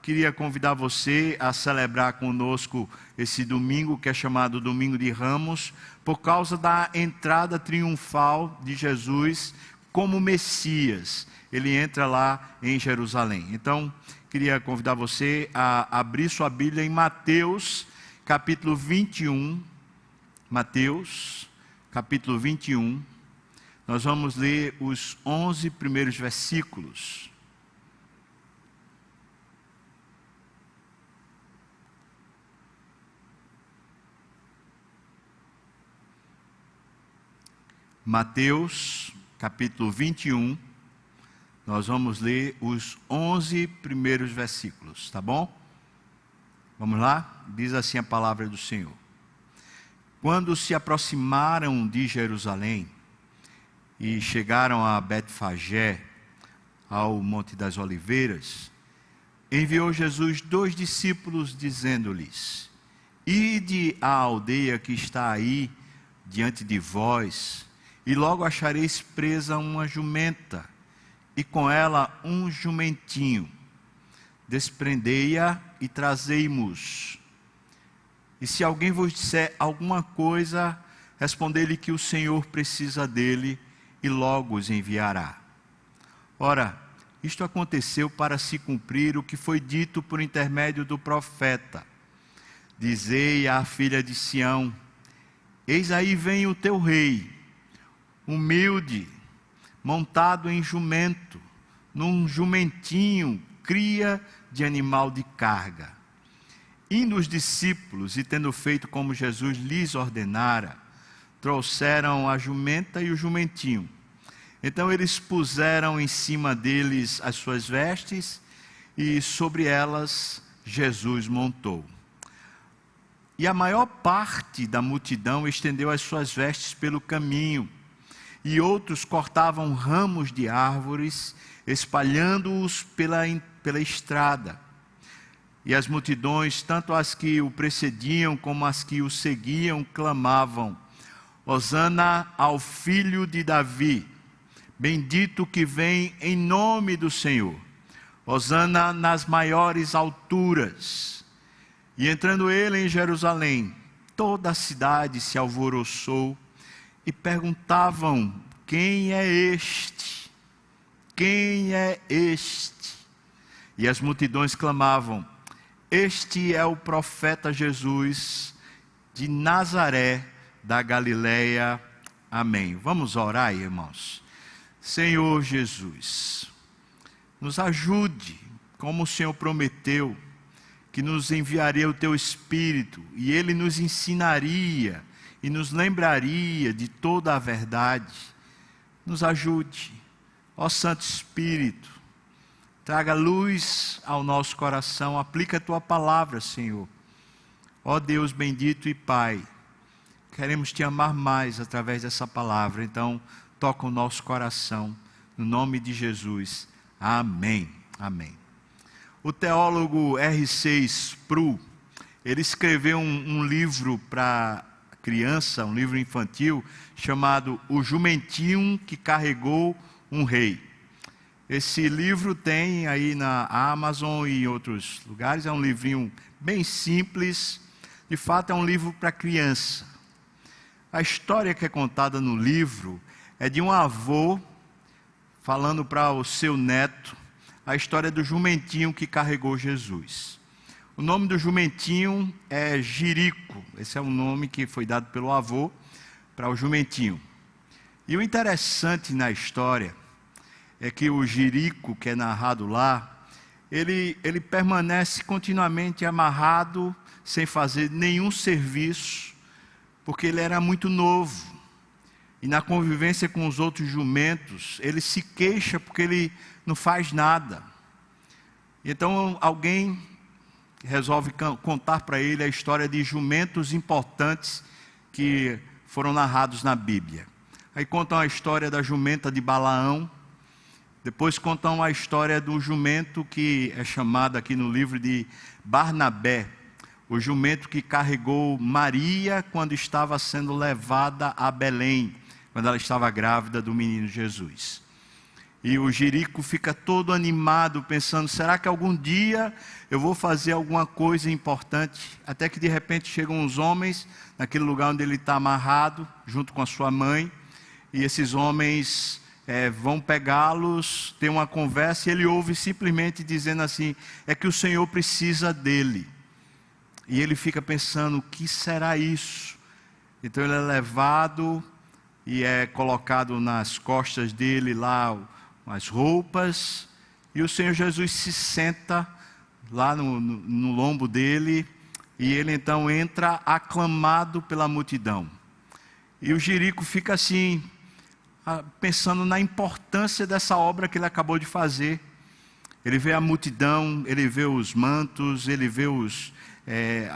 queria convidar você a celebrar conosco esse domingo, que é chamado Domingo de Ramos, por causa da entrada triunfal de Jesus como Messias. Ele entra lá em Jerusalém. Então, queria convidar você a abrir sua Bíblia em Mateus, capítulo 21. Mateus, capítulo 21. Nós vamos ler os 11 primeiros versículos. Mateus, capítulo 21, nós vamos ler os 11 primeiros versículos, tá bom? Vamos lá? Diz assim a palavra do Senhor. Quando se aproximaram de Jerusalém e chegaram a Betfagé, ao Monte das Oliveiras, enviou Jesus 2 discípulos, dizendo-lhes: Ide à aldeia que está aí diante de vós, e logo achareis presa uma jumenta, e com ela um jumentinho. Desprendei-a e trazei-mos. E se alguém vos disser alguma coisa, respondei-lhe que o Senhor precisa dele, e logo os enviará. Ora, isto aconteceu para se cumprir o que foi dito por intermédio do profeta: Dizei à filha de Sião: Eis aí vem o teu rei, humilde, montado em jumento, num jumentinho, cria de animal de carga. Indo os discípulos, e tendo feito como Jesus lhes ordenara, trouxeram a jumenta e o jumentinho. Então eles puseram em cima deles as suas vestes, e sobre elas Jesus montou. E a maior parte da multidão estendeu as suas vestes pelo caminho, e outros cortavam ramos de árvores, espalhando-os pela estrada. E as multidões, tanto as que o precediam como as que o seguiam, clamavam: Hosana ao filho de Davi, bendito que vem em nome do Senhor, Hosana nas maiores alturas. E entrando ele em Jerusalém, toda a cidade se alvoroçou, e perguntavam: quem é este? Quem é este? E as multidões clamavam: este é o profeta Jesus de Nazaré da Galileia. Amém. Vamos orar, irmãos. Senhor Jesus, nos ajude, como o Senhor prometeu, que nos enviaria o teu Espírito, e ele nos ensinaria e nos lembraria de toda a verdade. Nos ajude, ó Santo Espírito, traga luz ao nosso coração, aplica a tua palavra, Senhor. Ó Deus bendito e Pai, queremos te amar mais através dessa palavra, então toca o nosso coração, no nome de Jesus, amém, amém. O teólogo R.C. Sproul, ele escreveu um livro para criança, um livro infantil, chamado O Jumentinho que Carregou um Rei. Esse livro tem aí na Amazon e em outros lugares, é um livrinho bem simples, de fato é um livro para criança. A história que é contada no livro é de um avô falando para o seu neto a história do jumentinho que carregou Jesus. O nome do jumentinho é Jirico. Esse é o nome que foi dado pelo avô para o jumentinho. E o interessante na história é que o Jirico, que é narrado lá, ele permanece continuamente amarrado, sem fazer nenhum serviço, porque ele era muito novo. E na convivência com os outros jumentos, ele se queixa porque ele não faz nada. Então alguém resolve contar para ele a história de jumentos importantes que foram narrados na Bíblia. Aí contam a história da jumenta de Balaão, depois contam a história do jumento que é chamado aqui no livro de Barnabé, o jumento que carregou Maria quando estava sendo levada a Belém, quando ela estava grávida do menino Jesus. E o Jerico fica todo animado, pensando, será que algum dia eu vou fazer alguma coisa importante? Até que de repente chegam uns homens, naquele lugar onde ele está amarrado, junto com a sua mãe. E esses homens vão pegá-los, tem uma conversa, e ele ouve simplesmente dizendo assim, é que o Senhor precisa dele. E ele fica pensando, o que será isso? Então ele é levado e é colocado nas costas dele lá as roupas, e o Senhor Jesus se senta lá no lombo dele, e ele então entra aclamado pela multidão. E o Jerico fica assim, pensando na importância dessa obra que ele acabou de fazer. Ele vê a multidão, ele vê os mantos, ele vê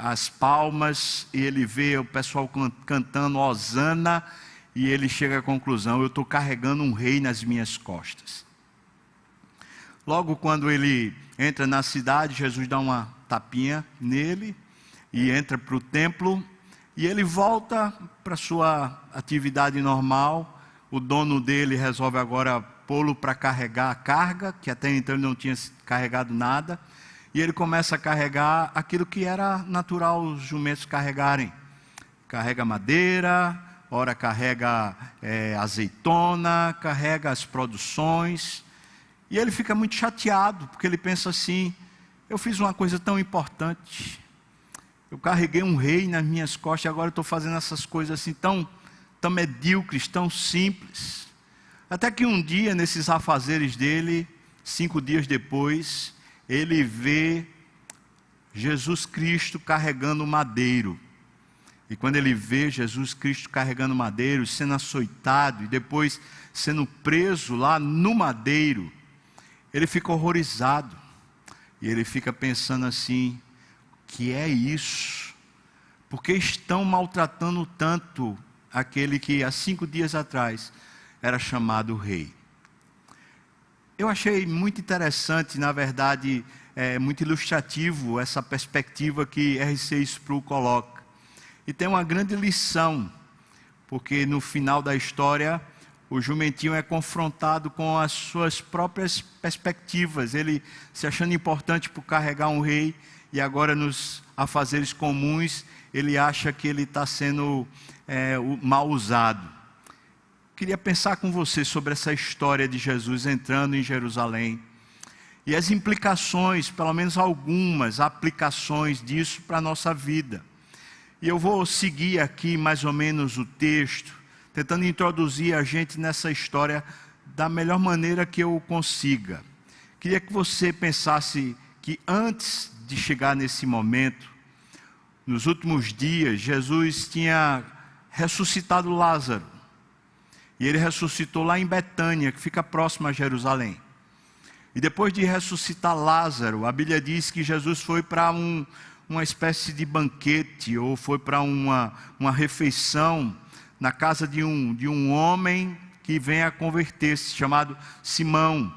as palmas, e ele vê o pessoal cantando Hosana, e ele chega à conclusão, eu estou carregando um rei nas minhas costas. Logo quando ele entra na cidade, Jesus dá uma tapinha nele, e entra para o templo, e ele volta para a sua atividade normal. O dono dele resolve agora pô-lo para carregar a carga, que até então ele não tinha carregado nada, e ele começa a carregar aquilo que era natural os jumentos carregarem. Carrega madeira, ora carrega azeitona, carrega as produções, e ele fica muito chateado, porque ele pensa assim, eu fiz uma coisa tão importante, eu carreguei um rei nas minhas costas, e agora eu estou fazendo essas coisas assim tão medíocres, tão simples. Até que um dia, nesses afazeres dele, 5 dias depois, ele vê Jesus Cristo carregando madeiro. E quando ele vê Jesus Cristo carregando madeiro, sendo açoitado e depois sendo preso lá no madeiro, ele fica horrorizado. E ele fica pensando assim, que é isso? Por que estão maltratando tanto aquele que há 5 dias atrás era chamado rei? Eu achei muito interessante, na verdade, muito ilustrativo essa perspectiva que R.C. Sproul coloca. E tem uma grande lição, porque no final da história, o jumentinho é confrontado com as suas próprias perspectivas, ele se achando importante por carregar um rei, e agora nos afazeres comuns, ele acha que ele está sendo mal usado. Queria pensar com você sobre essa história de Jesus entrando em Jerusalém, e as implicações, pelo menos algumas aplicações disso para a nossa vida. E eu vou seguir aqui mais ou menos o texto, tentando introduzir a gente nessa história da melhor maneira que eu consiga. Queria que você pensasse que antes de chegar nesse momento, nos últimos dias, Jesus tinha ressuscitado Lázaro. E ele ressuscitou lá em Betânia, que fica próximo a Jerusalém. E depois de ressuscitar Lázaro, a Bíblia diz que Jesus foi para uma espécie de banquete, ou foi para uma refeição na casa de um homem que vem a converter-se, chamado Simão.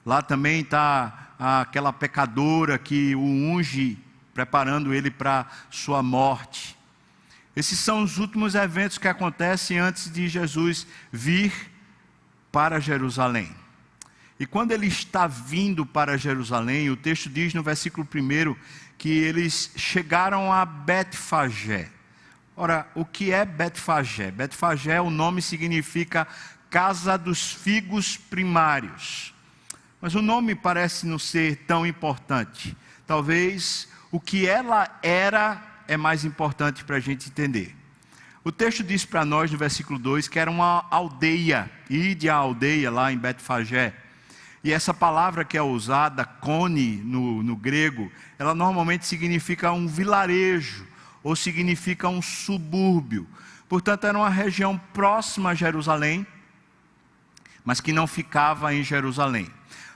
Lá também está aquela pecadora que o unge, preparando ele para sua morte. Esses são os últimos eventos que acontecem antes de Jesus vir para Jerusalém. E quando ele está vindo para Jerusalém, o texto diz no versículo 1 que eles chegaram a Betfagé. Ora, o que é Betfagé? Betfagé, o nome significa casa dos figos primários. Mas o nome parece não ser tão importante. Talvez o que ela era é mais importante para a gente entender. O texto diz para nós no versículo 2 que era uma aldeia, ide à aldeia lá em Betfagé. E essa palavra que é usada, cone, no grego, ela normalmente significa um vilarejo, ou significa um subúrbio. Portanto, era uma região próxima a Jerusalém, mas que não ficava em Jerusalém.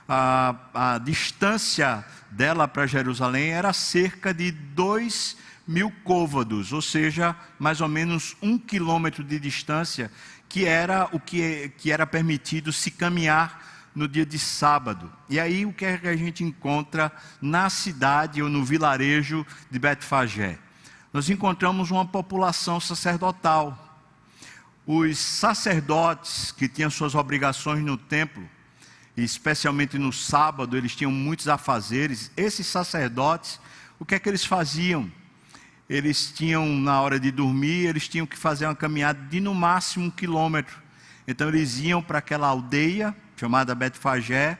A distância dela para Jerusalém era cerca de 2.000 côvados, ou seja, mais ou menos 1 quilômetro de distância, que era o que era permitido se caminhar no dia de sábado. E aí o que é que a gente encontra na cidade ou no vilarejo de Betfagé? Nós encontramos uma população sacerdotal. Os sacerdotes que tinham suas obrigações no templo, e especialmente no sábado eles tinham muitos afazeres. Esses sacerdotes, o que é que eles faziam? Eles tinham, na hora de dormir, eles tinham que fazer uma caminhada de no máximo 1 quilômetro. Então eles iam para aquela aldeia chamada Betfagé,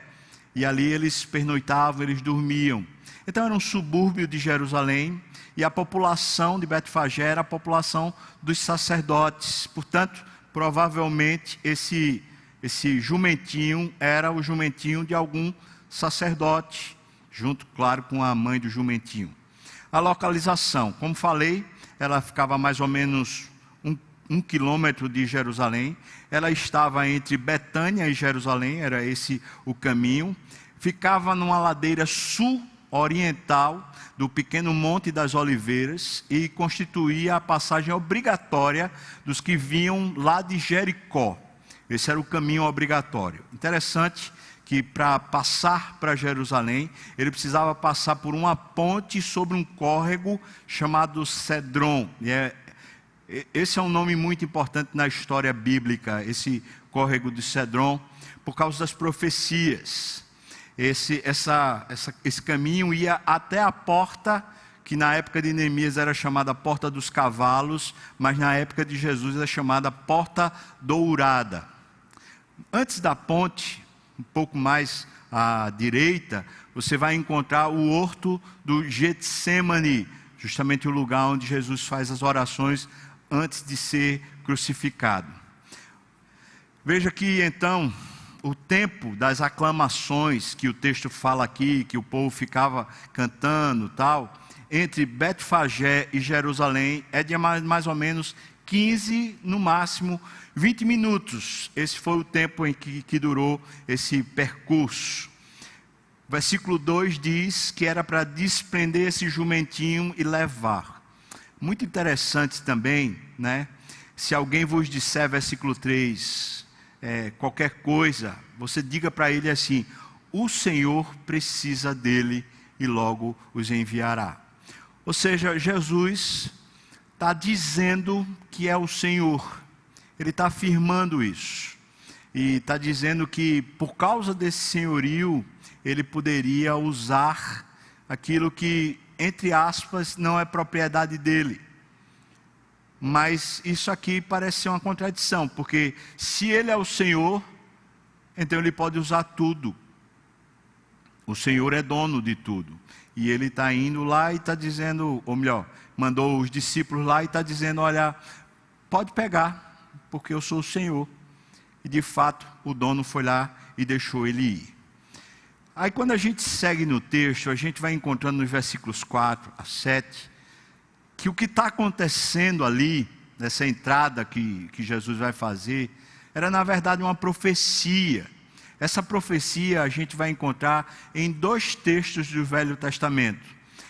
e ali eles pernoitavam, eles dormiam. Então era um subúrbio de Jerusalém, e a população de Betfagé era a população dos sacerdotes. Portanto, provavelmente esse jumentinho era o jumentinho de algum sacerdote, junto, claro, com a mãe do jumentinho. A localização, como falei, ela ficava mais ou menos 1 quilômetro de Jerusalém. Ela estava entre Betânia e Jerusalém, era esse o caminho. Ficava numa ladeira sul-oriental do pequeno Monte das Oliveiras e constituía a passagem obrigatória dos que vinham lá de Jericó. Esse era o caminho obrigatório. Interessante que para passar para Jerusalém, ele precisava passar por uma ponte sobre um córrego chamado Cedron. Esse é um nome muito importante na história bíblica, esse córrego de Cedron, por causa das profecias. Esse caminho ia até a porta, que na época de Neemias era chamada Porta dos Cavalos, mas na época de Jesus era chamada Porta Dourada. Antes da ponte, um pouco mais à direita, você vai encontrar o horto do Getsemane, justamente o lugar onde Jesus faz as orações antes de ser crucificado. Veja que então, o tempo das aclamações que o texto fala aqui, que o povo ficava cantando tal, entre Betfagé e Jerusalém é de mais ou menos 15, no máximo 20 minutos. Esse foi o tempo em que durou esse percurso. Versículo 2 diz que era para desprender esse jumentinho e levar. Muito interessante também, né? Se alguém vos disser, versículo 3, qualquer coisa, você diga para ele assim: o Senhor precisa dele e logo os enviará. Ou seja, Jesus está dizendo que é o Senhor. Ele está afirmando isso. E está dizendo que por causa desse senhorio, ele poderia usar aquilo que, entre aspas, não é propriedade dele. Mas isso aqui parece ser uma contradição, porque se ele é o Senhor, então ele pode usar tudo. O Senhor é dono de tudo. E ele está indo lá e está dizendo, ou melhor, mandou os discípulos lá e está dizendo: olha, pode pegar, porque eu sou o Senhor. E de fato, o dono foi lá e deixou ele ir. Aí quando a gente segue no texto, a gente vai encontrando nos versículos 4 a 7, que o que está acontecendo ali, nessa entrada que Jesus vai fazer, era na verdade uma profecia. Essa profecia a gente vai encontrar em 2 textos do Velho Testamento.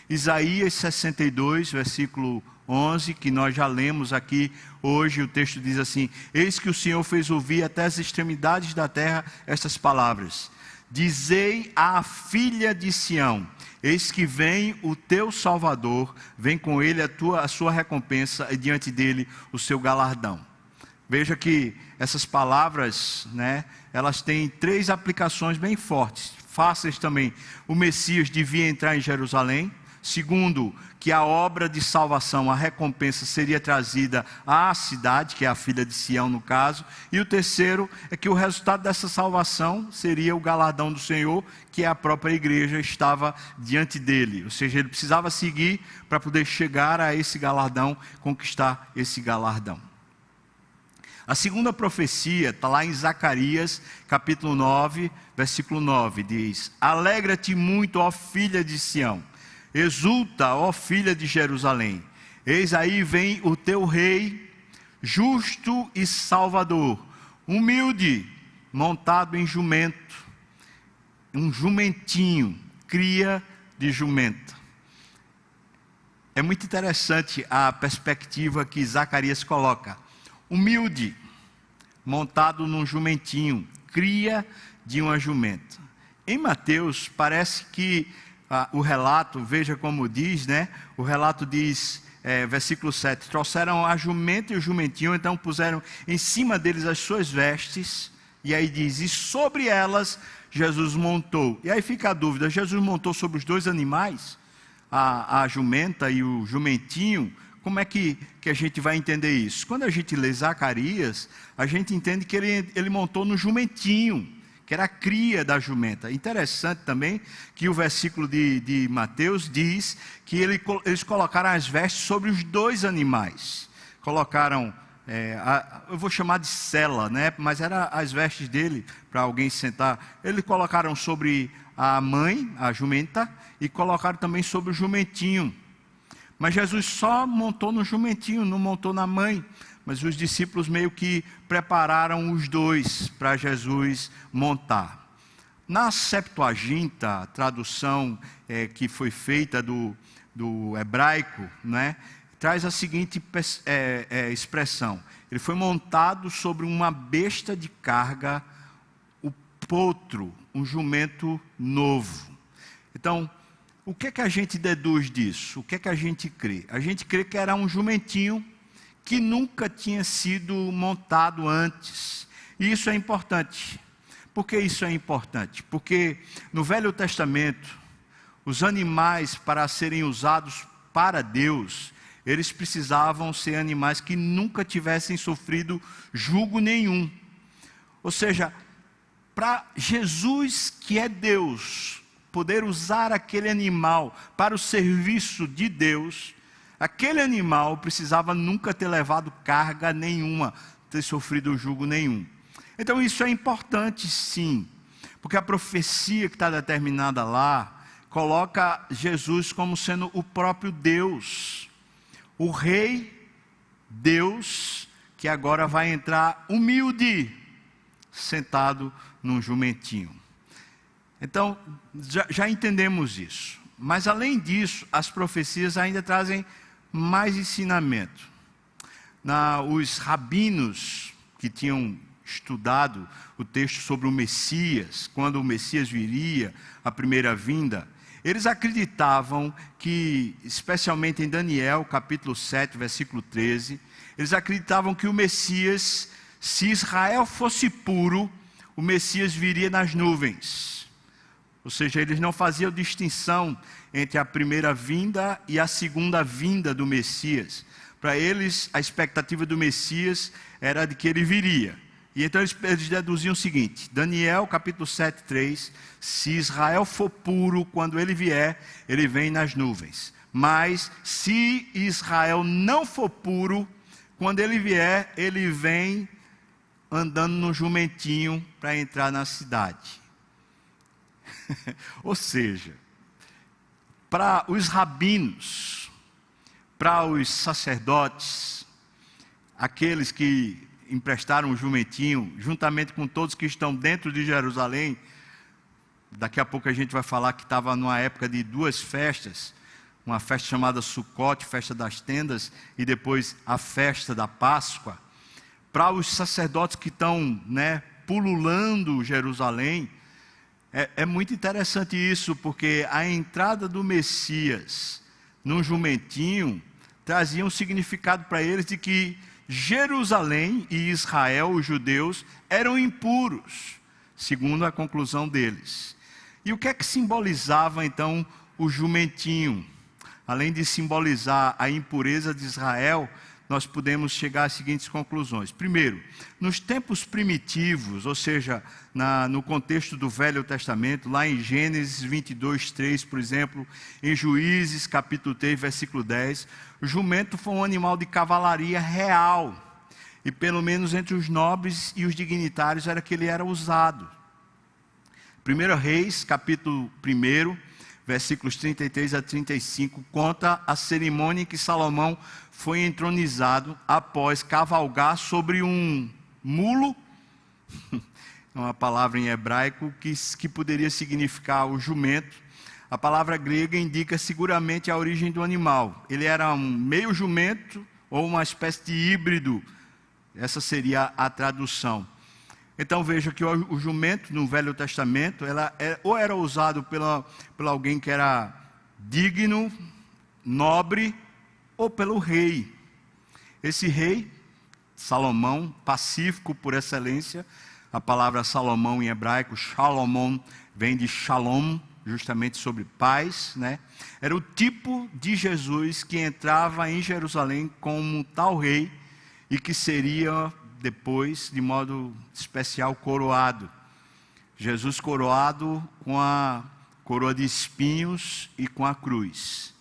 Isaías 62, versículo 11, que nós já lemos aqui hoje. O texto diz assim: eis que o Senhor fez ouvir até as extremidades da terra estas palavras: dizei à filha de Sião, eis que vem o teu Salvador, vem com ele a sua recompensa e diante dele o seu galardão. Veja que essas palavras, né, elas têm 3 aplicações bem fortes, fáceis também. O Messias devia entrar em Jerusalém. Segundo, que a obra de salvação, a recompensa, seria trazida à cidade, que é a filha de Sião no caso. E o terceiro é que o resultado dessa salvação seria o galardão do Senhor, que a própria igreja estava diante dele. Ou seja, ele precisava seguir para poder chegar a esse galardão, conquistar esse galardão. A segunda profecia está lá em Zacarias, capítulo 9, versículo 9, diz: alegra-te muito, ó filha de Sião, exulta, ó filha de Jerusalém, eis aí vem o teu rei, justo e salvador, humilde, montado em jumento, um jumentinho, cria de jumento. É muito interessante a perspectiva que Zacarias coloca. Humilde, montado num jumentinho, cria de uma jumenta. Em Mateus, parece que o relato, veja como diz, né? O relato diz, versículo 7, trouxeram a jumenta e o jumentinho, então puseram em cima deles as suas vestes, e aí diz, e sobre elas Jesus montou. E aí fica a dúvida, Jesus montou sobre os dois animais, a jumenta e o jumentinho? Como é que a gente vai entender isso? Quando a gente lê Zacarias, a gente entende que ele montou no jumentinho, que era a cria da jumenta. Interessante também que o versículo de Mateus diz que eles colocaram as vestes sobre os dois animais. Colocaram, eu vou chamar de sela, né? Mas eram as vestes dele, para alguém sentar. Eles colocaram sobre a mãe, a jumenta, e colocaram também sobre o jumentinho. Mas Jesus só montou no jumentinho, não montou na mãe. Mas os discípulos meio que prepararam os dois para Jesus montar. Na Septuaginta, a tradução que foi feita do hebraico, né, traz a seguinte expressão: ele foi montado sobre uma besta de carga, o potro, um jumento novo. Então, o que é que a gente deduz disso? O que é que a gente crê? A gente crê que era um jumentinho que nunca tinha sido montado antes. E isso é importante. Por que isso é importante? Porque no Velho Testamento, os animais, para serem usados para Deus, eles precisavam ser animais que nunca tivessem sofrido jugo nenhum. Ou seja, para Jesus, que é Deus, poder usar aquele animal para o serviço de Deus, aquele animal precisava nunca ter levado carga nenhuma, ter sofrido jugo nenhum. Então isso é importante, sim, porque a profecia que está determinada lá coloca Jesus como sendo o próprio Deus, o Rei Deus, que agora vai entrar humilde, sentado num jumentinho. Então, já entendemos isso. Mas além disso, as profecias ainda trazem mais ensinamento. Os rabinos que tinham estudado o texto sobre o Messias, quando o Messias viria, a primeira vinda, eles acreditavam que, especialmente em Daniel, capítulo 7, versículo 13, eles acreditavam que o Messias, se Israel fosse puro, o Messias viria nas nuvens. Ou seja, eles não faziam distinção entre a primeira vinda e a segunda vinda do Messias. Para eles, a expectativa do Messias era de que ele viria. E então eles deduziam o seguinte: Daniel capítulo 7, 3, se Israel for puro, quando ele vier, ele vem nas nuvens. Mas se Israel não for puro, quando ele vier, ele vem andando no jumentinho para entrar na cidade. Ou seja, para os rabinos, para os sacerdotes, aqueles que emprestaram o jumentinho, juntamente com todos que estão dentro de Jerusalém, daqui a pouco a gente vai falar que estava numa época de duas festas, uma festa chamada Sucote, festa das tendas, e depois a festa da Páscoa. Para os sacerdotes que estão, pululando Jerusalém, é muito interessante isso, porque a entrada do Messias num jumentinho trazia um significado para eles de que Jerusalém e Israel, os judeus, eram impuros, segundo a conclusão deles. E o que é que simbolizava então o jumentinho? Além de simbolizar a impureza de Israel, nós podemos chegar às seguintes conclusões. Primeiro, nos tempos primitivos, ou seja, no contexto do Velho Testamento, lá em Gênesis 22, 3, por exemplo, em Juízes capítulo 3, versículo 10, o jumento foi um animal de cavalaria real, e pelo menos entre os nobres e os dignitários era que ele era usado. 1 Reis capítulo 1, versículos 33 a 35, conta a cerimônia em que Salomão foi entronizado após cavalgar sobre um mulo, uma palavra em hebraico que poderia significar o jumento. A palavra grega indica seguramente a origem do animal. Ele era um meio jumento ou uma espécie de híbrido. Essa seria a tradução. Então veja que o jumento no Velho Testamento, ou era usado por alguém que era digno, nobre, ou pelo rei. Esse rei, Salomão, pacífico por excelência, A palavra Salomão em hebraico, Shalomon, vem de Shalom, justamente sobre paz, né? Era o tipo de Jesus que entrava em Jerusalém como tal rei e que seria depois, de modo especial, coroado. Jesus coroado com a coroa de espinhos e com a cruz.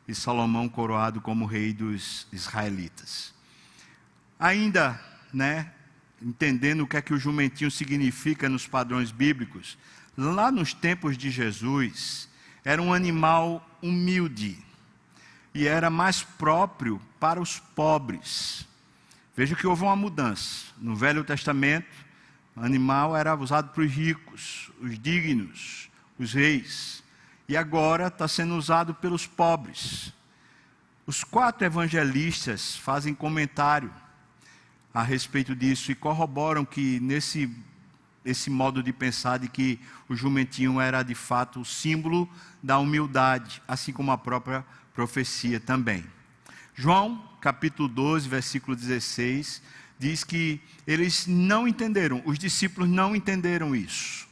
E Salomão coroado como rei dos israelitas. Ainda, né, entendendo o que é que o jumentinho significa nos padrões bíblicos, lá nos tempos de Jesus, era um animal humilde e era mais próprio para os pobres. Veja que houve uma mudança. No Velho Testamento, o animal era usado para os ricos, os dignos, os reis. E agora está sendo usado pelos pobres. Os 4 evangelistas fazem comentário a respeito disso e corroboram que esse modo de pensar de que o jumentinho era de fato o símbolo da humildade, assim como a própria profecia também. João, capítulo 12, versículo 16, diz que eles não entenderam, os discípulos não entenderam isso.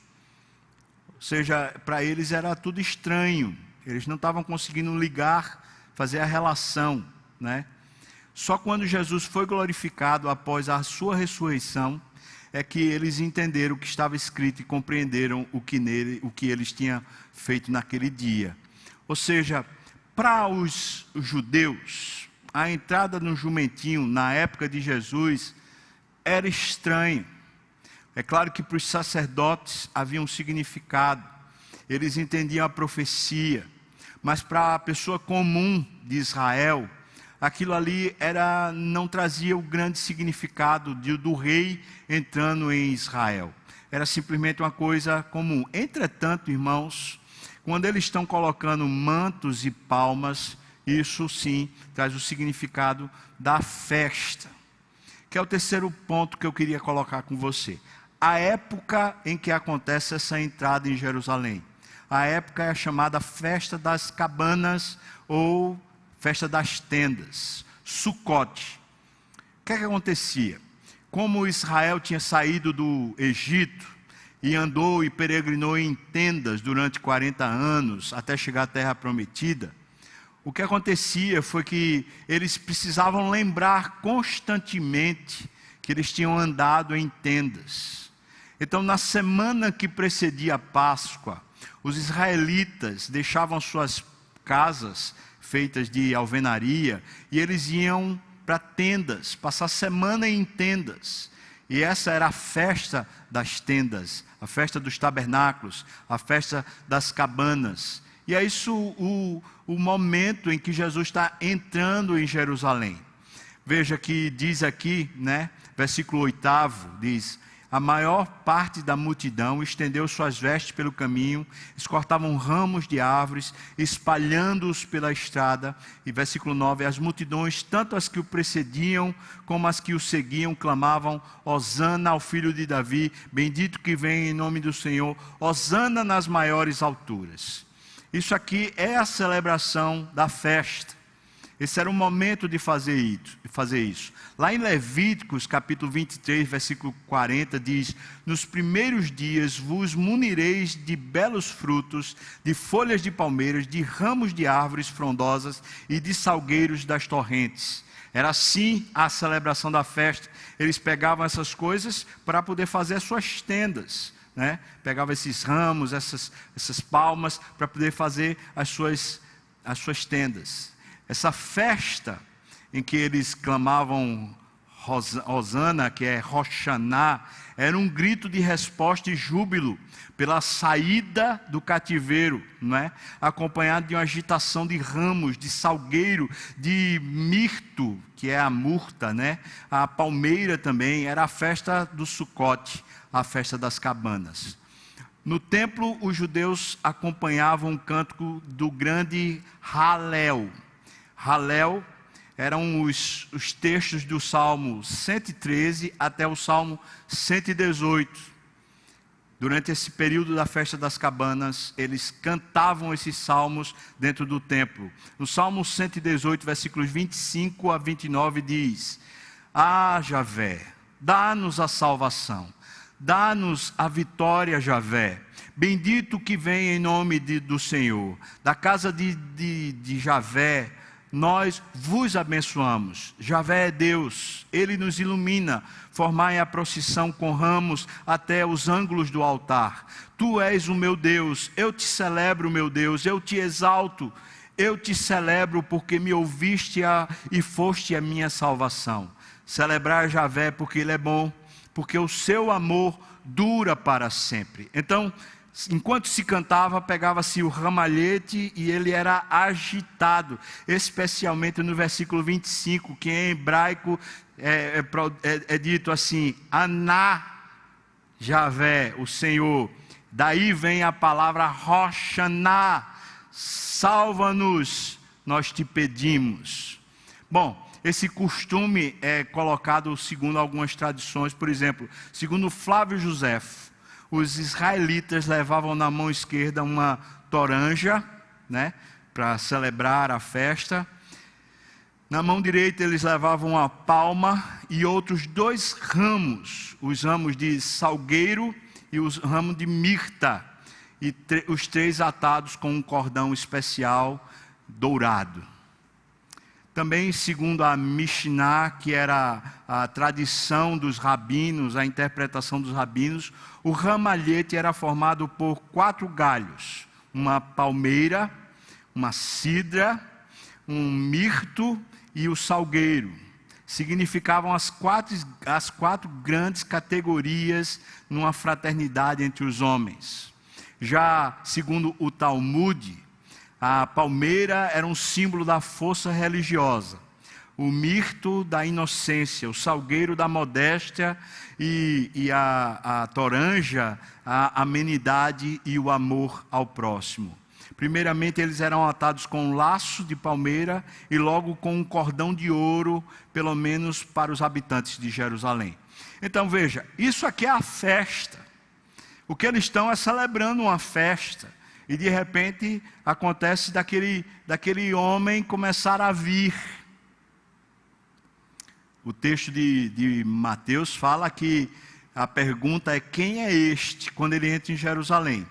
Ou seja, para eles era tudo estranho, eles não estavam conseguindo ligar, fazer a relação, né? Só quando Jesus foi glorificado após a sua ressurreição, é que eles entenderam o que estava escrito e compreenderam o que eles tinham feito naquele dia. Ou seja, para os judeus, a entrada no jumentinho na época de Jesus era estranho. É claro que para os sacerdotes havia um significado, eles entendiam a profecia, mas para a pessoa comum de Israel, aquilo ali não trazia o grande significado do rei entrando em Israel. Era simplesmente uma coisa comum. Entretanto, irmãos, quando eles estão colocando mantos e palmas, isso sim traz o significado da festa. Que é o terceiro ponto que eu queria colocar com você. A época em que acontece essa entrada em Jerusalém. A época é a chamada Festa das Cabanas ou Festa das Tendas, Sucote. O que é que acontecia? Como Israel tinha saído do Egito e andou e peregrinou em tendas durante 40 anos até chegar à Terra Prometida, o que acontecia foi que eles precisavam lembrar constantemente que eles tinham andado em tendas. Então, na semana que precedia a Páscoa, os israelitas deixavam suas casas feitas de alvenaria, e eles iam para tendas, passar a semana em tendas. E essa era a festa das tendas, a festa dos tabernáculos, a festa das cabanas. E é isso o momento em que Jesus está entrando em Jerusalém. Veja que diz aqui, né, versículo 8, diz: a maior parte da multidão estendeu suas vestes pelo caminho, eles cortavam ramos de árvores, espalhando-os pela estrada. E versículo 9, as multidões, tanto as que o precediam, como as que o seguiam, clamavam: Hosana ao filho de Davi, bendito que vem em nome do Senhor, Hosana nas maiores alturas. Isso aqui é a celebração da festa. Esse era o momento de fazer isso. Lá em Levíticos, capítulo 23, versículo 40, diz: nos primeiros dias vos munireis de belos frutos, de folhas de palmeiras, de ramos de árvores frondosas e de salgueiros das torrentes. Era assim a celebração da festa. Eles pegavam essas coisas para poder fazer as suas tendas, né? Pegavam esses ramos, essas palmas, para poder fazer as suas tendas. Essa festa em que eles clamavam Hosana, que é Roshaná, era um grito de resposta e júbilo pela saída do cativeiro, não é? Acompanhado de uma agitação de ramos, de salgueiro, de mirto, que é a murta, né? A palmeira também. Era a festa do Sucote, a festa das cabanas. No templo, os judeus acompanhavam o cântico do grande Halel. Halel eram os textos do Salmo 113 até o Salmo 118. Durante esse período da festa das cabanas, eles cantavam esses salmos dentro do templo. No Salmo 118, versículos 25 a 29 diz: Ah, Javé, dá-nos a salvação, Dá-nos a vitória, Javé. Bendito que vem em nome do Senhor. Da casa de Javé, nós vos abençoamos. Javé é Deus, Ele nos ilumina. Formai a procissão com ramos até os ângulos do altar. Tu és o meu Deus, eu te celebro, meu Deus, eu te exalto. Eu te celebro porque me ouviste e foste a minha salvação. Celebrar Javé porque Ele é bom, porque o seu amor dura para sempre. Então, enquanto se cantava, pegava-se o ramalhete e ele era agitado, especialmente no versículo 25, que em hebraico é dito assim: Aná, Javé, o Senhor. Daí vem a palavra Roshaná, salva-nos, nós te pedimos. Bom, esse costume é colocado segundo algumas tradições. Por exemplo, segundo Flávio Joséfo, os israelitas levavam na mão esquerda uma toranja, para celebrar a festa. Na mão direita eles levavam uma palma e outros 2 ramos, os ramos de salgueiro e os ramos de mirta, e os 3 atados com um cordão especial dourado. Também, segundo a Mishnah, que era a tradição dos rabinos, a interpretação dos rabinos, o ramalhete era formado por 4 galhos: uma palmeira, uma cidra, um mirto e o salgueiro. Significavam as quatro grandes categorias numa fraternidade entre os homens. Já segundo o Talmud, a palmeira era um símbolo da força religiosa, o mirto da inocência, o salgueiro da modéstia e a toranja, a amenidade e o amor ao próximo. Primeiramente eles eram atados com um laço de palmeira e logo com um cordão de ouro, pelo menos para os habitantes de Jerusalém. Então veja, isso aqui é a festa. O que eles estão é celebrando uma festa. E de repente acontece daquele homem começar a vir. O texto de Mateus fala que a pergunta é: quem é este? Quando ele entra em Jerusalém.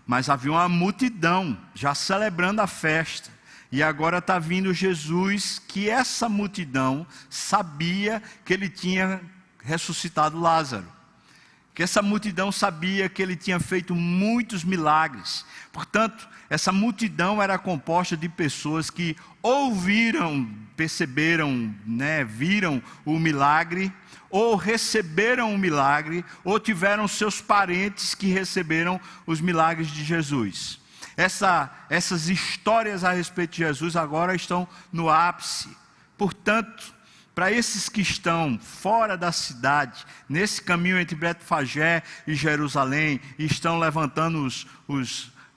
Mas havia uma multidão já celebrando a festa. E agora está vindo Jesus, que essa multidão sabia que ele tinha ressuscitado Lázaro. Que essa multidão sabia que ele tinha feito muitos milagres. Portanto, essa multidão era composta de pessoas que ouviram, perceberam, viram o milagre, ou receberam o milagre, ou tiveram seus parentes que receberam os milagres de Jesus. Essas histórias a respeito de Jesus agora estão no ápice. Portanto, para esses que estão fora da cidade, nesse caminho entre Betfagé e Jerusalém, e estão levantando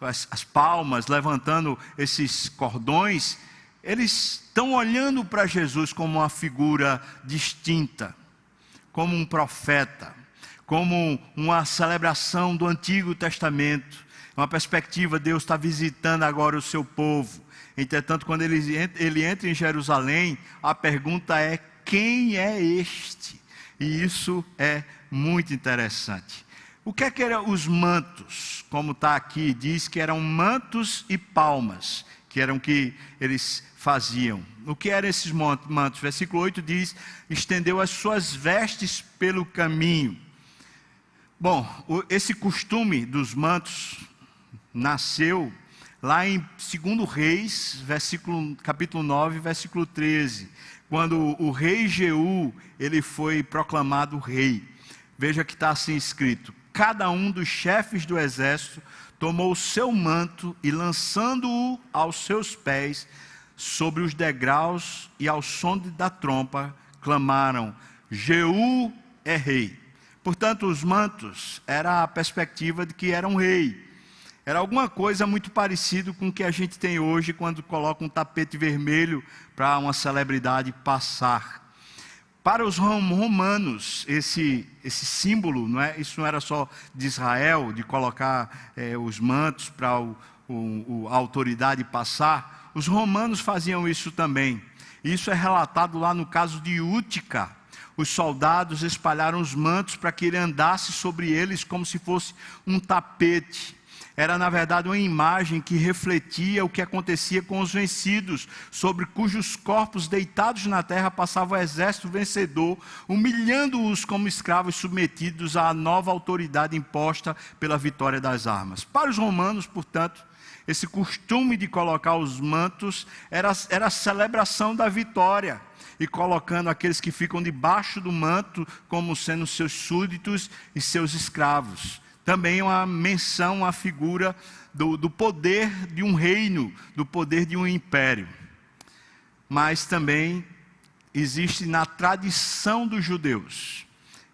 as palmas, levantando esses cordões, eles estão olhando para Jesus como uma figura distinta, como um profeta, como uma celebração do Antigo Testamento, uma perspectiva: Deus está visitando agora o seu povo. Entretanto, quando ele entra em Jerusalém, a pergunta é: quem é este? E isso é muito interessante. O que eram os mantos? Como está aqui, diz que eram mantos e palmas, que eram que eles faziam. O que eram esses mantos? Versículo 8 diz: estendeu as suas vestes pelo caminho. Bom, esse costume dos mantos nasceu lá em 2 Reis, capítulo 9, versículo 13, quando o rei Jeú, ele foi proclamado rei. Veja que está assim escrito: cada um dos chefes do exército tomou o seu manto e, lançando-o aos seus pés sobre os degraus e ao som da trompa, clamaram: Jeú é rei. Portanto, os mantos era a perspectiva de que era um rei. Era alguma coisa muito parecido com o que a gente tem hoje quando coloca um tapete vermelho para uma celebridade passar. Para os romanos, esse símbolo, isso não era só de Israel, de colocar os mantos para a autoridade passar. Os romanos faziam isso também. Isso é relatado lá no caso de Útica. Os soldados espalharam os mantos para que ele andasse sobre eles como se fosse um tapete. Era, na verdade, uma imagem que refletia o que acontecia com os vencidos, sobre cujos corpos deitados na terra passava o exército vencedor, humilhando-os como escravos submetidos à nova autoridade imposta pela vitória das armas. Para os romanos, portanto, esse costume de colocar os mantos era a celebração da vitória, e colocando aqueles que ficam debaixo do manto como sendo seus súditos e seus escravos. Também uma menção, uma figura do poder de um reino, do poder de um império. Mas também existe na tradição dos judeus.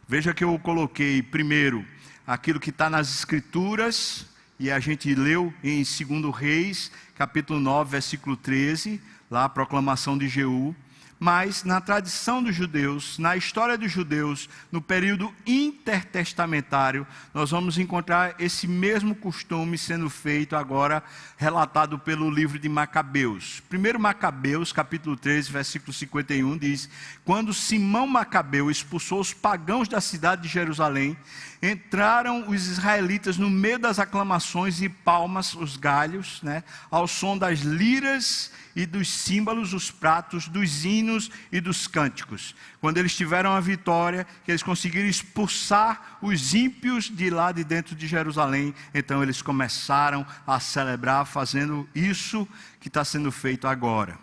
Veja que eu coloquei primeiro aquilo que está nas Escrituras, e a gente leu em 2 Reis, capítulo 9, versículo 13, lá a proclamação de Jeú. Mas na tradição dos judeus, na história dos judeus, no período intertestamentário, nós vamos encontrar esse mesmo costume sendo feito agora, relatado pelo livro de Macabeus. 1 Macabeus, capítulo 13, versículo 51, diz: quando Simão Macabeu expulsou os pagãos da cidade de Jerusalém, entraram os israelitas no meio das aclamações e palmas, os galhos, ao som das liras e dos símbolos, os pratos, dos hinos e dos cânticos. Quando eles tiveram a vitória, que eles conseguiram expulsar os ímpios de lá de dentro de Jerusalém, então eles começaram a celebrar, fazendo isso que está sendo feito agora.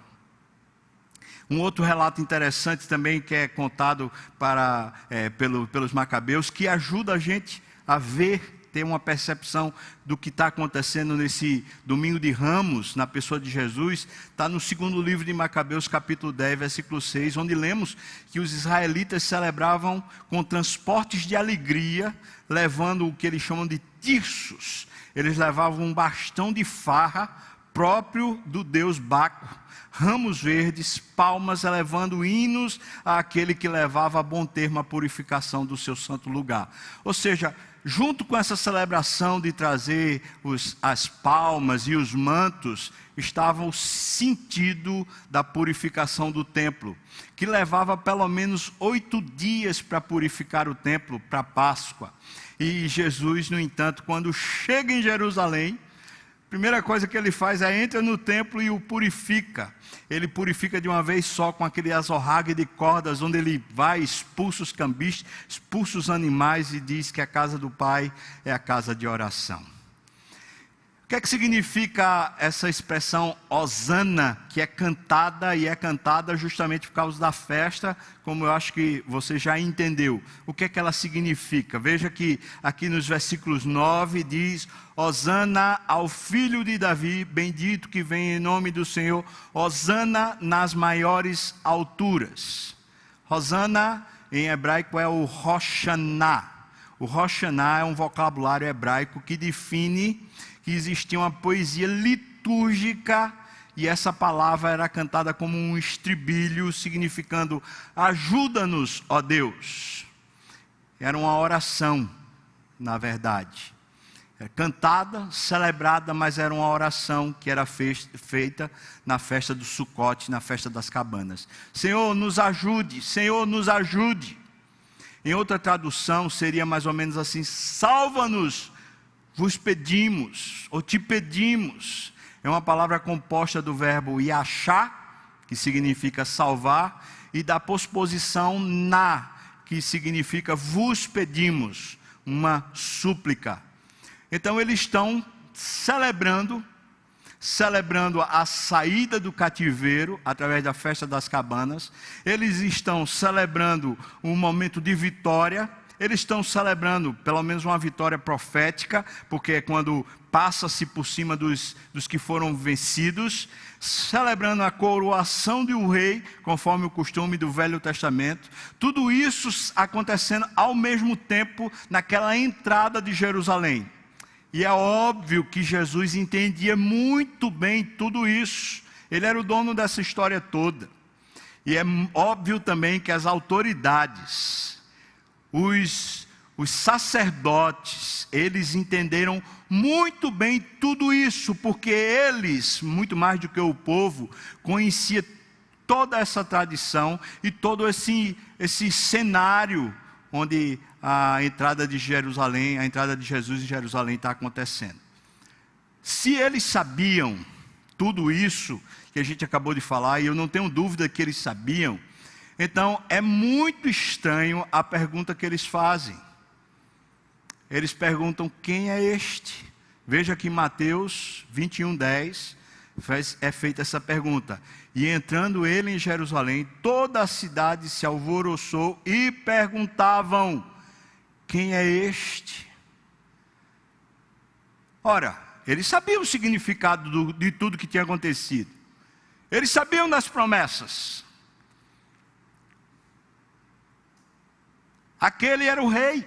Um outro relato interessante também que é contado pelos Macabeus, que ajuda a gente a ver, ter uma percepção do que está acontecendo nesse domingo de Ramos, na pessoa de Jesus, está no 2º livro de Macabeus, capítulo 10, versículo 6, onde lemos que os israelitas celebravam com transportes de alegria, levando o que eles chamam de tirsos. Eles levavam um bastão de farra próprio do deus Baco, ramos verdes, palmas, elevando hinos àquele que levava a bom termo a purificação do seu santo lugar. Ou seja, junto com essa celebração de trazer as palmas e os mantos, estava o sentido da purificação do templo, que levava pelo menos 8 dias para purificar o templo, para a Páscoa. E Jesus, no entanto, quando chega em Jerusalém, a primeira coisa que ele faz é entra no templo e o purifica. Ele purifica de uma vez só com aquele azorrague de cordas, onde ele vai, expulsa os cambistas, expulsa os animais e diz que a casa do Pai é a casa de oração. O que é que significa essa expressão Hosana, que é cantada, e é cantada justamente por causa da festa, como eu acho que você já entendeu. O que é que ela significa? Veja que aqui nos versículos 9 diz: Hosana ao filho de Davi, bendito que vem em nome do Senhor, Hosana nas maiores alturas. Hosana em hebraico é o Roshaná. O Roshaná é um vocabulário hebraico que define que existia uma poesia litúrgica, e essa palavra era cantada como um estribilho, significando: ajuda-nos, ó Deus. Era uma oração, na verdade. Era cantada, celebrada, mas era uma oração que era feita na festa do Sucote, na festa das cabanas. Senhor, nos ajude, Senhor, nos ajude. Em outra tradução seria mais ou menos assim: salva-nos, vos pedimos, ou te pedimos. É uma palavra composta do verbo yachá, que significa salvar, e da posposição na, que significa vos pedimos, uma súplica. Então eles estão celebrando a saída do cativeiro através da festa das cabanas. Eles estão celebrando um momento de vitória. Eles estão celebrando pelo menos uma vitória profética, porque é quando passa-se por cima dos que foram vencidos, celebrando a coroação de um rei, conforme o costume do Velho Testamento. Tudo isso acontecendo ao mesmo tempo naquela entrada de Jerusalém. E é óbvio que Jesus entendia muito bem tudo isso. Ele era o dono dessa história toda. E é óbvio também que as autoridades, os sacerdotes, eles entenderam muito bem tudo isso, porque eles, muito mais do que o povo, conhecia toda essa tradição e todo esse cenário onde a entrada de Jerusalém, a entrada de Jesus em Jerusalém está acontecendo. Se eles sabiam tudo isso que a gente acabou de falar, e eu não tenho dúvida que eles sabiam, então é muito estranho a pergunta que eles fazem. Eles perguntam: quem é este? Veja que em Mateus 21:10 é feita essa pergunta. E entrando ele em Jerusalém, toda a cidade se alvoroçou e perguntavam: quem é este? Ora, eles sabiam o significado de tudo que tinha acontecido. Eles sabiam das promessas. Aquele era o rei.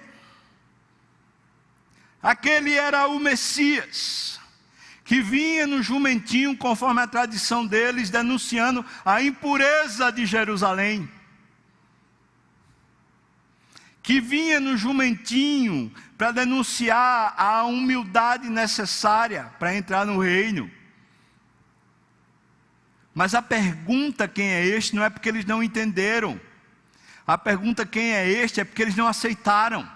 Aquele era o Messias, que vinha no jumentinho, conforme a tradição deles, denunciando a impureza de Jerusalém. Que vinha no jumentinho para denunciar a humildade necessária para entrar no reino. Mas a pergunta quem é este não é porque eles não entenderam. A pergunta quem é este é porque eles não aceitaram.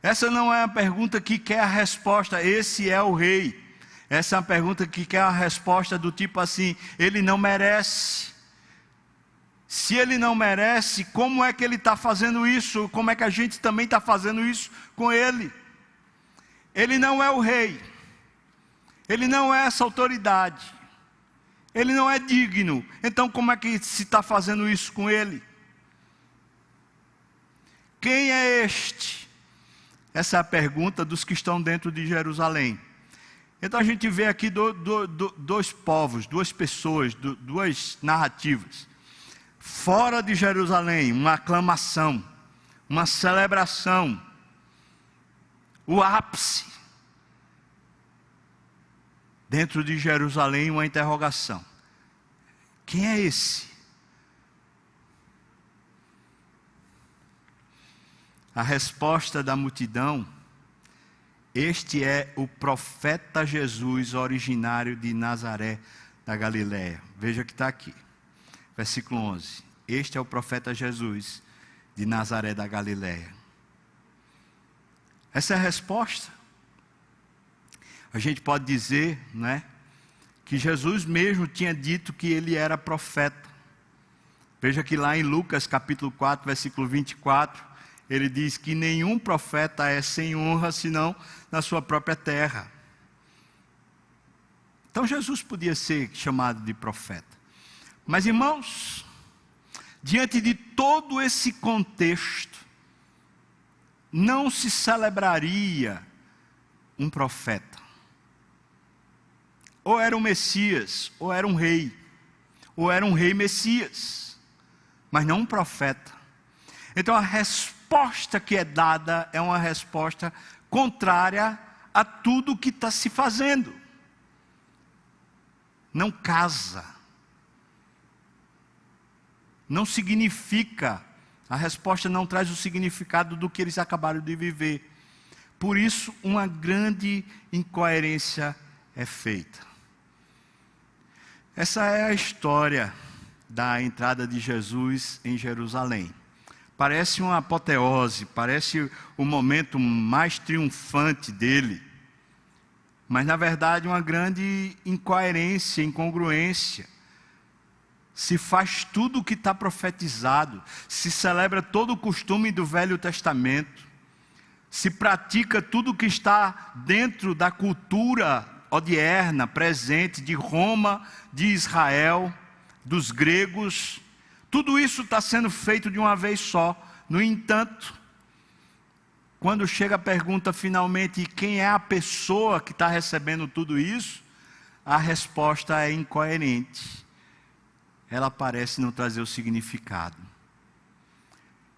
Essa não é a pergunta que quer a resposta, esse é o rei. Essa é a pergunta que quer a resposta do tipo assim: ele não merece. Se ele não merece, como é que ele está fazendo isso? Como é que a gente também está fazendo isso com ele? Ele não é o rei. Ele não é essa autoridade. Ele não é digno. Então como é que se está fazendo isso com ele? Quem é este? Essa é a pergunta dos que estão dentro de Jerusalém. Então a gente vê aqui dois povos, duas pessoas, duas narrativas. Fora de Jerusalém, uma aclamação, uma celebração, o ápice. Dentro de Jerusalém, uma interrogação: quem é esse? A resposta da multidão: este é o profeta Jesus, originário de Nazaré da Galileia. Veja que está aqui, versículo 11. Este é o profeta Jesus de Nazaré da Galileia. Essa é a resposta. A gente pode dizer, né, que Jesus mesmo tinha dito que ele era profeta. Veja que lá em Lucas capítulo 4, versículo 24, ele diz que nenhum profeta é sem honra, senão na sua própria terra. Então Jesus podia ser chamado de profeta. Mas irmãos, diante de todo esse contexto, não se celebraria um profeta. Ou era um Messias, ou era um rei ou era um rei Messias, mas não um profeta. Então a resposta que é dada é uma resposta contrária a tudo que está se fazendo. Não casa. Não significa. A resposta não traz o significado do que eles acabaram de viver. Por isso, uma grande incoerência é feita. Essa é a história da entrada de Jesus em Jerusalém. Parece uma apoteose, parece o momento mais triunfante dele. Mas na verdade uma grande incoerência, incongruência. Se faz tudo o que está profetizado, se celebra todo o costume do Velho Testamento, se pratica tudo o que está dentro da cultura odierna, presente, de Roma, de Israel, dos gregos. Tudo isso está sendo feito de uma vez só. No entanto, quando chega a pergunta finalmente, quem é a pessoa que está recebendo tudo isso? A resposta é incoerente. Ela parece não trazer o significado.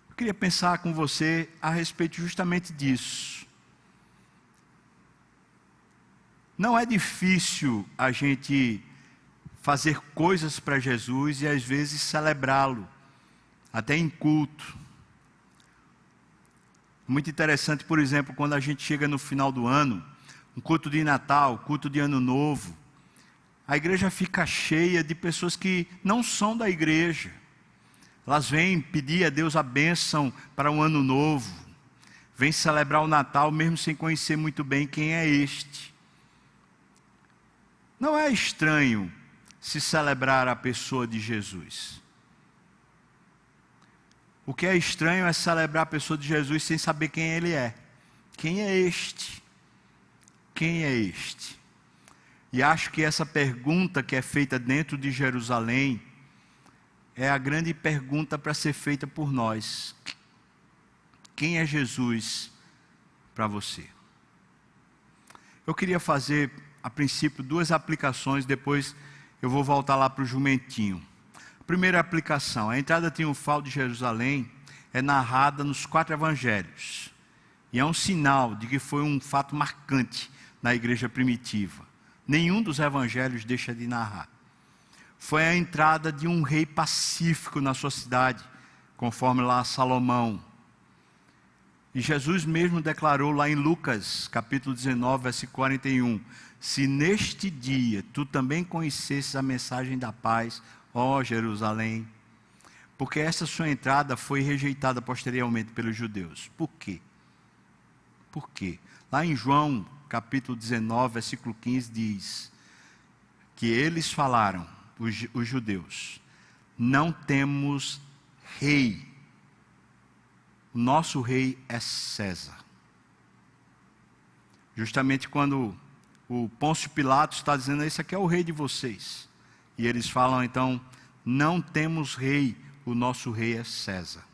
Eu queria pensar com você a respeito justamente disso. Não é difícil a gente fazer coisas para Jesus e às vezes celebrá-lo, até em culto. Muito interessante, por exemplo, quando a gente chega no final do ano, um culto de Natal, culto de Ano Novo, a igreja fica cheia de pessoas que não são da igreja. Elas vêm pedir a Deus a bênção para um ano novo, vêm celebrar o Natal mesmo sem conhecer muito bem quem é este. Não é estranho se celebrar a pessoa de Jesus. O que é estranho é celebrar a pessoa de Jesus sem saber quem ele é. Quem é este? Quem é este? E acho que essa pergunta que é feita dentro de Jerusalém é a grande pergunta para ser feita por nós. Quem é Jesus para você? Eu queria fazer, a princípio, 2 aplicações, depois eu vou voltar lá para o jumentinho. Primeira aplicação: a entrada triunfal de Jerusalém é narrada nos 4 evangelhos. E é um sinal de que foi um fato marcante na igreja primitiva. Nenhum dos evangelhos deixa de narrar. Foi a entrada de um rei pacífico na sua cidade, conforme lá Salomão. E Jesus mesmo declarou lá em Lucas, capítulo 19, versículo 41, se neste dia tu também conhecesses a mensagem da paz, ó Jerusalém, porque essa sua entrada foi rejeitada posteriormente pelos judeus. Por quê? Por quê? Lá em João, capítulo 19, versículo 15, diz que eles falaram, os judeus, não temos rei, o nosso rei é César. Justamente quando o Pôncio Pilatos está dizendo, esse aqui é o rei de vocês. E eles falam então, não temos rei, o nosso rei é César.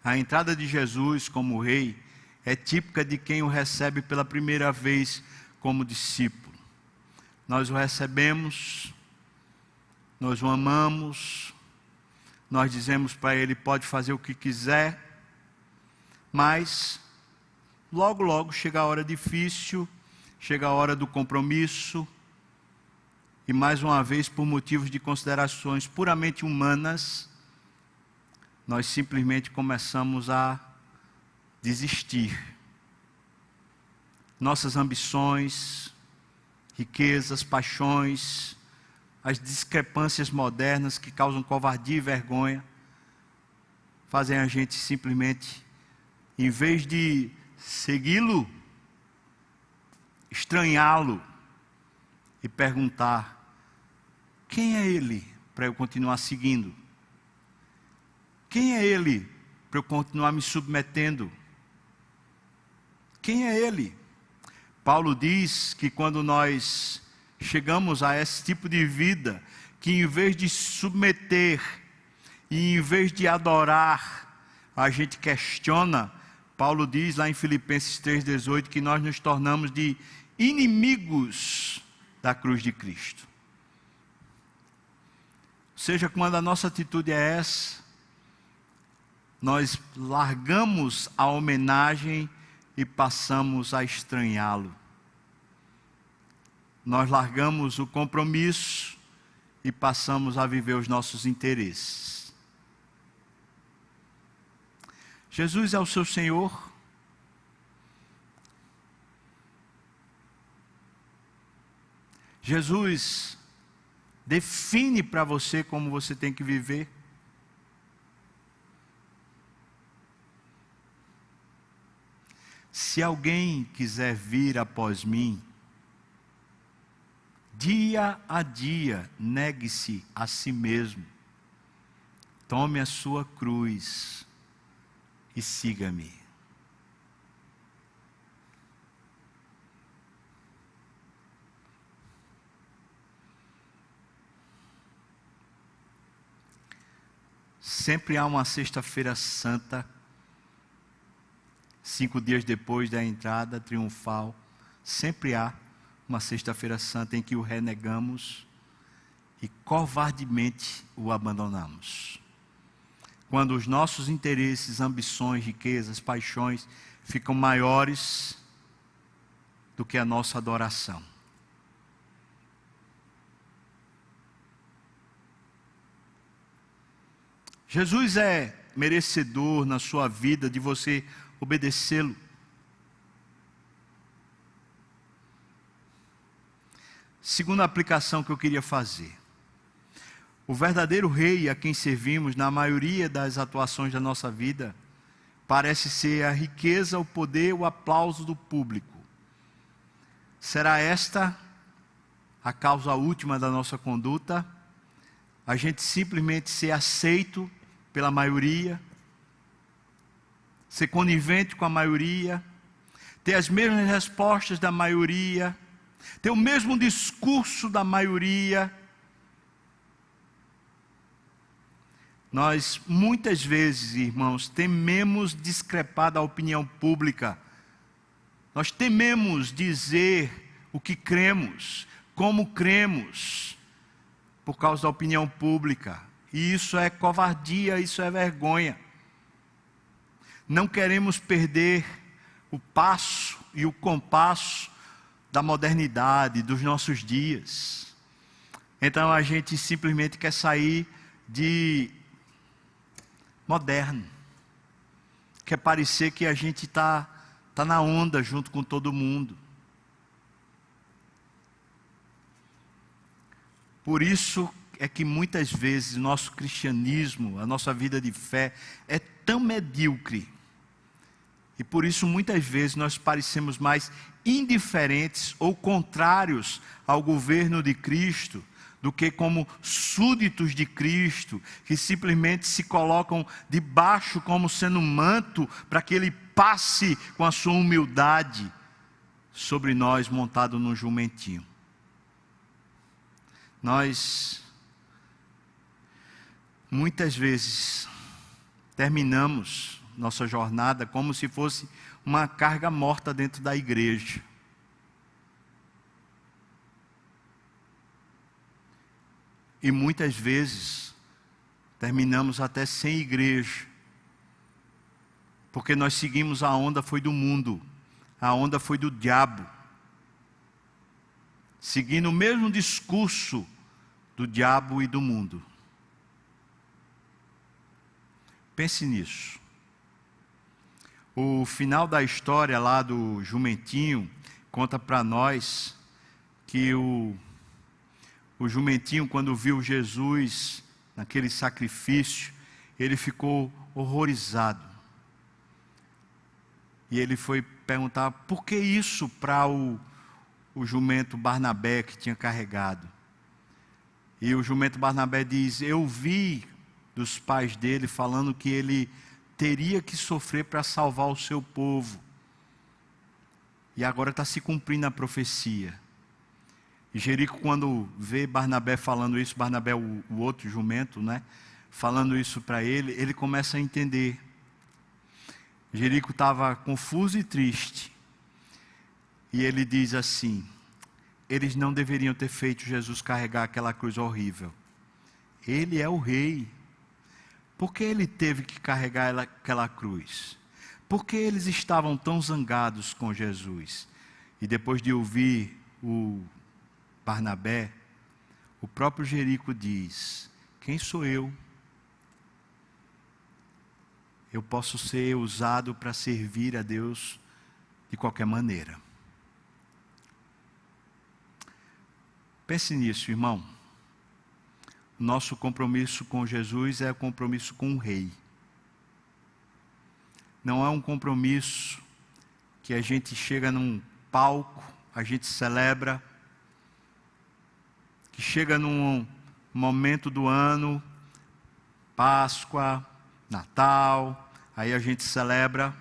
A entrada de Jesus como rei é típica de quem o recebe pela primeira vez como discípulo. Nós o recebemos, nós o amamos, nós dizemos para ele, pode fazer o que quiser, mas logo, logo chega a hora difícil, chega a hora do compromisso, e mais uma vez, por motivos de considerações puramente humanas, nós simplesmente começamos a desistir. Nossas ambições, riquezas, paixões, as discrepâncias modernas que causam covardia e vergonha, fazem a gente simplesmente, em vez de segui-lo, estranhá-lo e perguntar, quem é ele para eu continuar seguindo? Quem é ele para eu continuar me submetendo? Quem é ele? Paulo diz que quando nós chegamos a esse tipo de vida, que em vez de submeter e em vez de adorar, a gente questiona. Paulo diz lá em Filipenses 3,18 que nós nos tornamos de inimigos da cruz de Cristo. Ou seja, quando a nossa atitude é essa, nós largamos a homenagem e passamos a estranhá-lo. Nós largamos o compromisso e passamos a viver os nossos interesses. Jesus é o seu Senhor? Jesus define para você como você tem que viver? Se alguém quiser vir após mim, dia a dia, negue-se a si mesmo, tome a sua cruz e siga-me. Sempre há uma sexta-feira santa, 5 dias depois da entrada triunfal, sempre há uma sexta-feira santa em que o renegamos e covardemente o abandonamos. Quando os nossos interesses, ambições, riquezas, paixões ficam maiores do que a nossa adoração. Jesus é merecedor na sua vida de você obedecê-lo. Segunda aplicação que eu queria fazer. O verdadeiro rei a quem servimos, na maioria das atuações da nossa vida, parece ser a riqueza, o poder, o aplauso do público. Será esta a causa última da nossa conduta? A gente simplesmente ser aceito pela maioria, ser conivente com a maioria, ter as mesmas respostas da maioria, ter o mesmo discurso da maioria. Nós muitas vezes, irmãos, tememos discrepar da opinião pública. Nós tememos dizer o que cremos, como cremos, por causa da opinião pública. E isso é covardia, isso é vergonha. Não queremos perder o passo e o compasso da modernidade, dos nossos dias. Então a gente simplesmente quer sair de moderno. Quer parecer que a gente está na onda junto com todo mundo. Por isso é que muitas vezes o nosso cristianismo, a nossa vida de fé é tão medíocre. E por isso muitas vezes nós parecemos mais indiferentes ou contrários ao governo de Cristo, do que como súditos de Cristo, que simplesmente se colocam debaixo como sendo um manto, para que Ele passe com a sua humildade sobre nós, montado num jumentinho. Nós, muitas vezes, terminamos nossa jornada como se fosse uma carga morta dentro da igreja. E muitas vezes terminamos até sem igreja, porque nós seguimos a onda foi do mundo, a onda foi do diabo, seguindo o mesmo discurso do diabo e do mundo. Pense nisso. O final da história lá do jumentinho conta para nós que o jumentinho, quando viu Jesus naquele sacrifício, ele ficou horrorizado. E ele foi perguntar por que isso para o jumento Barnabé que tinha carregado. E o jumento Barnabé diz: eu vi dos pais dele falando que ele teria que sofrer para salvar o seu povo. E agora está se cumprindo a profecia. E Jerico, quando vê Barnabé falando isso, Barnabé, o outro jumento, né, falando isso para ele, ele começa a entender. Jerico estava confuso e triste. E ele diz assim: eles não deveriam ter feito Jesus carregar aquela cruz horrível. Ele é o rei. Por que ele teve que carregar aquela cruz? Por que eles estavam tão zangados com Jesus? E depois de ouvir o Barnabé, o próprio Jerico diz: quem sou eu? Eu posso ser usado para servir a Deus de qualquer maneira. Pense nisso, irmão. Nosso compromisso com Jesus é o compromisso com o Rei. Não é um compromisso que a gente chega num palco, a gente celebra, que chega num momento do ano, Páscoa, Natal, aí a gente celebra,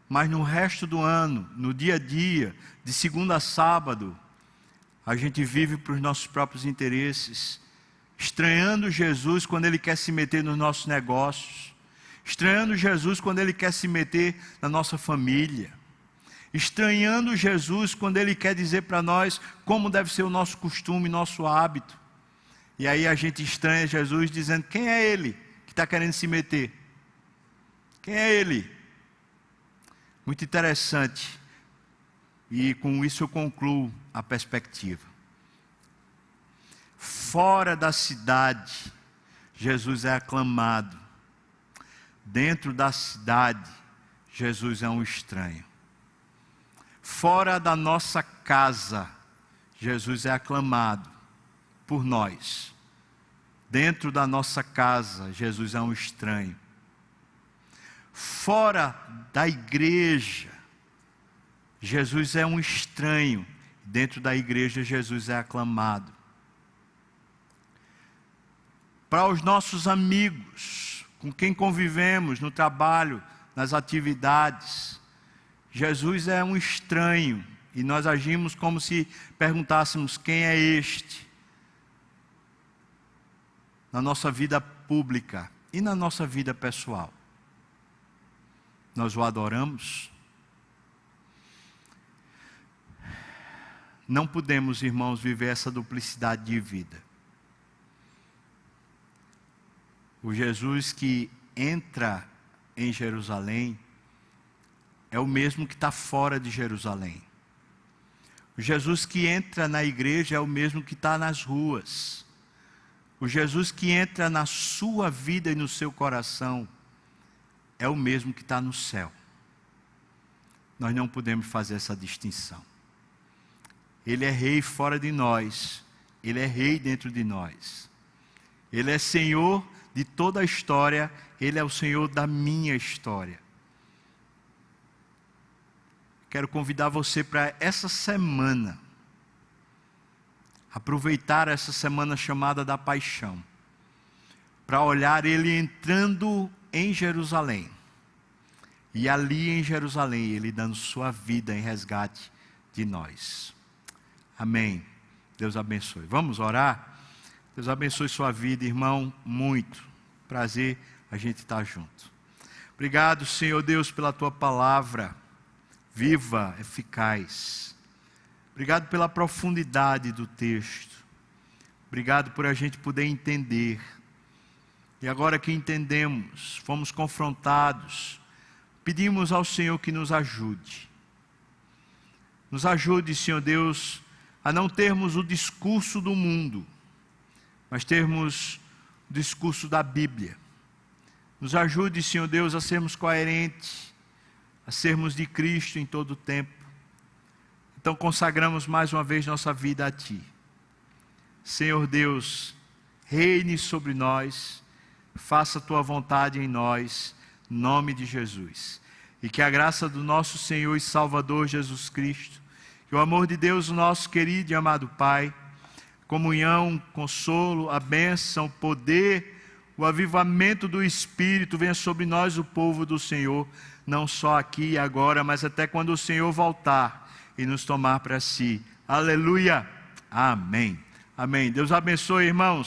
mas no resto do ano, no dia a dia, de segunda a sábado, a gente vive para os nossos próprios interesses, estranhando Jesus quando Ele quer se meter nos nossos negócios, estranhando Jesus quando Ele quer se meter na nossa família, estranhando Jesus quando Ele quer dizer para nós como deve ser o nosso costume, nosso hábito. E aí a gente estranha Jesus dizendo: quem é Ele que está querendo se meter? Quem é Ele? Muito interessante. E com isso eu concluo a perspectiva. Fora da cidade, Jesus é aclamado. Dentro da cidade, Jesus é um estranho. Fora da nossa casa, Jesus é aclamado por nós. Dentro da nossa casa, Jesus é um estranho. Fora da igreja, Jesus é um estranho. Dentro da igreja, Jesus é aclamado. Para os nossos amigos, com quem convivemos no trabalho, nas atividades, Jesus é um estranho. E nós agimos como se perguntássemos: quem é este? Na nossa vida pública e na nossa vida pessoal. Nós o adoramos? Não podemos, irmãos, viver essa duplicidade de vida. O Jesus que entra em Jerusalém é o mesmo que está fora de Jerusalém. O Jesus que entra na igreja é o mesmo que está nas ruas. O Jesus que entra na sua vida e no seu coração é o mesmo que está no céu. Nós não podemos fazer essa distinção. Ele é rei fora de nós, Ele é rei dentro de nós. Ele é Senhor de toda a história, Ele é o Senhor da minha história. Quero convidar você para essa semana, aproveitar essa semana chamada da paixão, para olhar Ele entrando em Jerusalém, e ali em Jerusalém, Ele dando sua vida em resgate de nós. Amém. Deus abençoe. Vamos orar? Deus abençoe sua vida, irmão, muito. Prazer a gente estar junto. Obrigado, Senhor Deus, pela Tua palavra, viva, eficaz. Obrigado pela profundidade do texto. Obrigado por a gente poder entender. E agora que entendemos, fomos confrontados, pedimos ao Senhor que nos ajude. Nos ajude, Senhor Deus, a não termos o discurso do mundo, mas termos o discurso da Bíblia. Nos ajude, Senhor Deus, a sermos coerentes, a sermos de Cristo em todo o tempo. Então consagramos mais uma vez nossa vida a Ti. Senhor Deus, reine sobre nós, faça a Tua vontade em nós, em nome de Jesus. E que a graça do nosso Senhor e Salvador Jesus Cristo, que o amor de Deus, o nosso querido e amado Pai, comunhão, consolo, a bênção, o poder, o avivamento do Espírito venha sobre nós, o povo do Senhor, não só aqui e agora, mas até quando o Senhor voltar e nos tomar para si. Aleluia. Amém. Amém. Deus abençoe, irmãos.